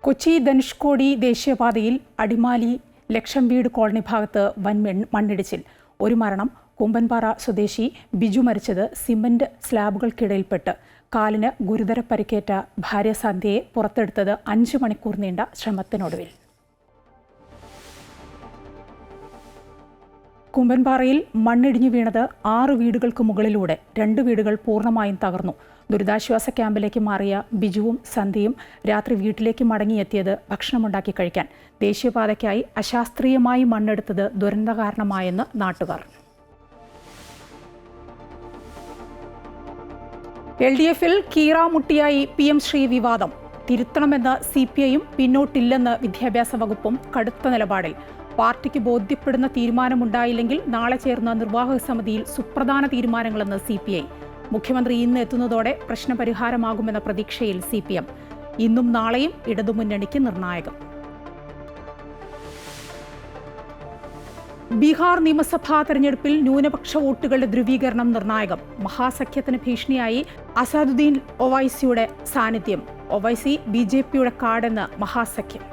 കൊച്ചി ധനുഷ്കോടി ദേശീയപാതയിൽ അടിമാലി ലക്ഷംവീട് കോളനി ഭാഗത്ത് വൻ മണ്ണിടിച്ചിൽ. ഒരു മരണം. കുമ്പൻപാറ സ്വദേശി ബിജു മരിച്ചത് സിമന്റ് സ്ലാബുകൾക്കിടയിൽപ്പെട്ട്. കാലിന് ഗുരുതര പരിക്കേറ്റ ഭാര്യ സന്ധ്യയെ പുറത്തെടുത്തത് 5 മണിക്കൂർ നീണ്ട ശ്രമത്തിനൊടുവിൽ. കുമ്പൻപാറയിൽ മണ്ണിടിഞ്ഞു വീണത് 6 വീടുകൾക്ക് മുകളിലൂടെ 2 വീടുകൾ പൂർണ്ണമായും തകർന്നു. ദുരിതാശ്വാസ ക്യാമ്പിലേക്ക് മാറിയ ബിജുവും സന്ധ്യയും രാത്രി വീട്ടിലേക്ക് മടങ്ങിയെത്തിയത് ഭക്ഷണമുണ്ടാക്കി കഴിക്കാൻ. ദേശീയപാതയ്ക്കായി അശാസ്ത്രീയമായി മണ്ണെടുത്തത് ദുരന്ത കാരണമായെന്ന് നാട്ടുകാർ. LDF-ൽ കീറാമുട്ടിയായി PM ശ്രീ വിവാദം. തിരുത്തണമെന്ന് CPI-യും പിന്നോട്ടില്ലെന്ന് വിദ്യാഭ്യാസ വകുപ്പും കടുത്ത നിലപാടിൽ. പാർട്ടിക്ക് ബോധ്യപ്പെടുന്ന തീരുമാനമുണ്ടായില്ലെങ്കിൽ നാളെ ചേർന്ന നിർവാഹക സമിതിയിൽ സുപ്രധാന തീരുമാനങ്ങളെന്ന് CPI. മുഖ്യമന്ത്രി ഇന്ന് എത്തുന്നതോടെ പ്രശ്നപരിഹാരമാകുമെന്ന പ്രതീക്ഷയിൽ CPM. ഇന്നും നാളെയും ഇടതുമുന്നണിക്ക് നിർണായകം. ബീഹാർ നിയമസഭാ തെരഞ്ഞെടുപ്പിൽ ന്യൂനപക്ഷ വോട്ടുകളുടെ ധ്രുവീകരണം നിർണായകം. മഹാസഖ്യത്തിന് ഭീഷണിയായി അസാദുദ്ദീൻ ഒവൈസിയുടെ സാന്നിധ്യം. ഒവൈസി BJP-യുടെ കാർഡെന്ന് മഹാസഖ്യം.